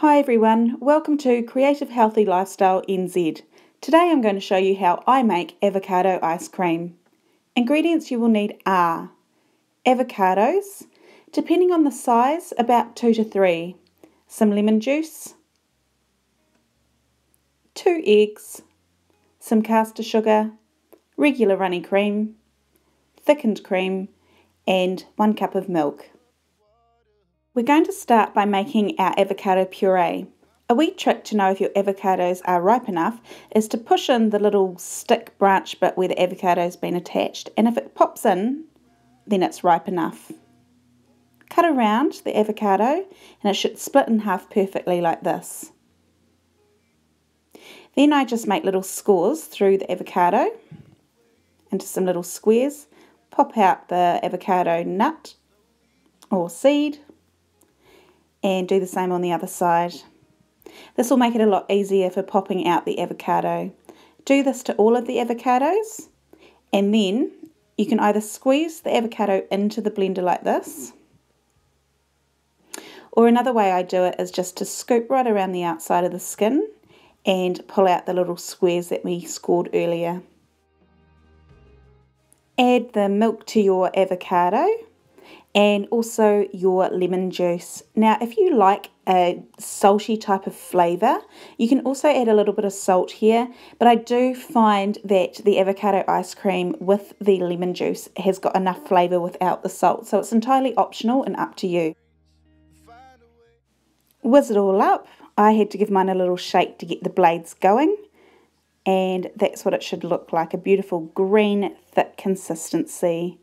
Hi everyone, welcome to Creative Healthy Lifestyle NZ. Today I'm going to show you how I make avocado ice cream. Ingredients you will need are avocados, depending on the size, about 2 to 3, some lemon juice, 2 eggs, some caster sugar, regular runny cream, thickened cream, and 1 cup of milk. We're going to start by making our avocado puree. A wee trick to know if your avocados are ripe enough is to push in the little stick branch bit where the avocado's been attached, and if it pops in, then it's ripe enough. Cut around the avocado and it should split in half perfectly like this. Then I just make little scores through the avocado into some little squares, pop out the avocado nut or seed, and do the same on the other side. This will make it a lot easier for popping out the avocado. Do this to all of the avocados, and then you can either squeeze the avocado into the blender like this, or another way I do it is just to scoop right around the outside of the skin and pull out the little squares that we scored earlier. Add the milk to your avocado and also your lemon juice. Now, if you like a salty type of flavour, you can also add a little bit of salt here, but I do find that the avocado ice cream with the lemon juice has got enough flavour without the salt, so it's entirely optional and up to you. Whiz it all up. I had to give mine a little shake to get the blades going, and that's what it should look like, a beautiful green, thick consistency.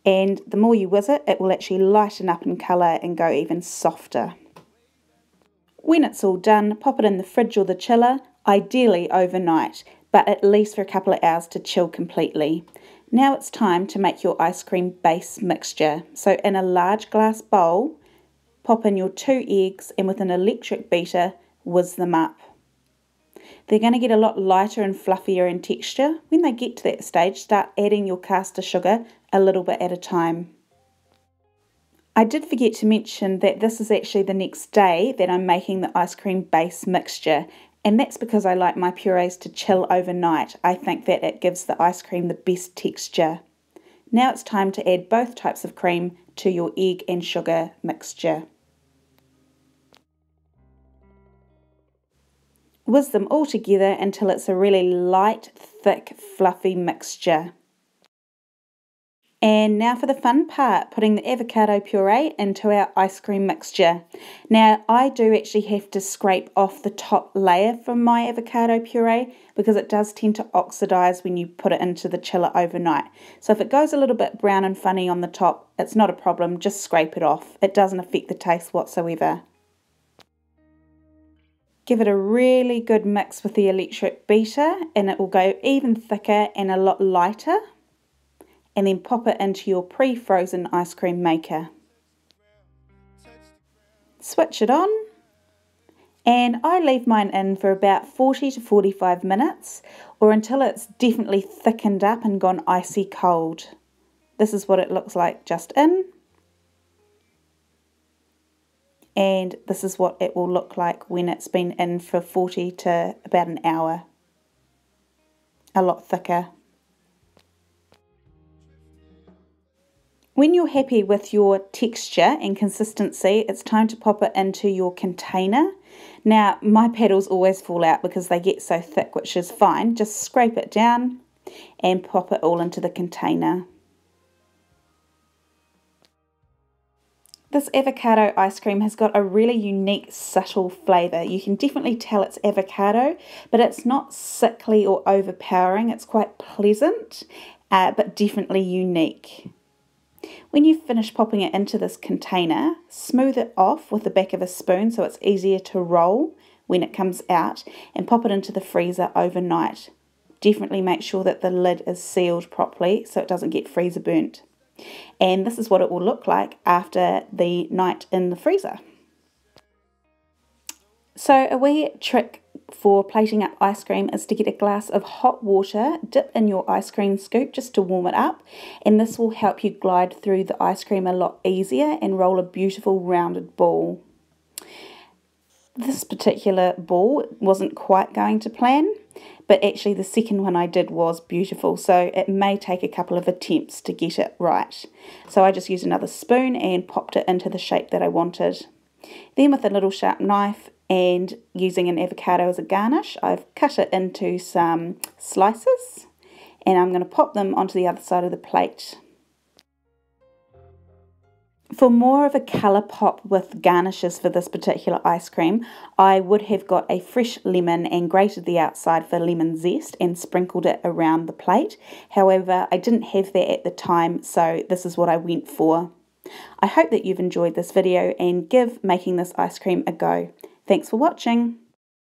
And the more you whiz it, it will actually lighten up in colour and go even softer. When it's all done, pop it in the fridge or the chiller, ideally overnight, but at least for a couple of hours to chill completely. Now it's time to make your ice cream base mixture. So in a large glass bowl, pop in your 2 eggs and with an electric beater, whiz them up. They're going to get a lot lighter and fluffier in texture. When they get to that stage, start adding your caster sugar a little bit at a time. I did forget to mention that this is actually the next day that I'm making the ice cream base mixture, and that's because I like my purees to chill overnight. I think that it gives the ice cream the best texture. Now it's time to add both types of cream to your egg and sugar mixture. Whiz them all together until it's a really light, thick, fluffy mixture. And now for the fun part, putting the avocado puree into our ice cream mixture. Now I do actually have to scrape off the top layer from my avocado puree because it does tend to oxidize when you put it into the chiller overnight. So if it goes a little bit brown and funny on the top, it's not a problem, just scrape it off. It doesn't affect the taste whatsoever. Give it a really good mix with the electric beater and it will go even thicker and a lot lighter. And then pop it into your pre-frozen ice cream maker. Switch it on, and I leave mine in for about 40 to 45 minutes or until it's definitely thickened up and gone icy cold. This is what it looks like just in, and this is what it will look like when it's been in for 40 to about an hour. A lot thicker. When you're happy with your texture and consistency, it's time to pop it into your container. Now, my paddles always fall out because they get so thick, which is fine. Just scrape it down and pop it all into the container. This avocado ice cream has got a really unique, subtle flavour. You can definitely tell it's avocado, but it's not sickly or overpowering. It's quite pleasant, but definitely unique. When you finish popping it into this container, smooth it off with the back of a spoon so it's easier to roll when it comes out, and pop it into the freezer overnight. Definitely make sure that the lid is sealed properly so it doesn't get freezer burnt. And this is what it will look like after the night in the freezer. So a wee trick for plating up ice cream is to get a glass of hot water, dip in your ice cream scoop just to warm it up, and this will help you glide through the ice cream a lot easier and roll a beautiful rounded ball. This particular ball wasn't quite going to plan, but actually the second one I did was beautiful, so it may take a couple of attempts to get it right. So I just used another spoon and popped it into the shape that I wanted. Then with a little sharp knife and using an avocado as a garnish, I've cut it into some slices, and I'm going to pop them onto the other side of the plate. For more of a colour pop with garnishes for this particular ice cream, I would have got a fresh lemon and grated the outside for lemon zest and sprinkled it around the plate. However, I didn't have that at the time, so this is what I went for. I hope that you've enjoyed this video and give making this ice cream a go. Thanks for watching.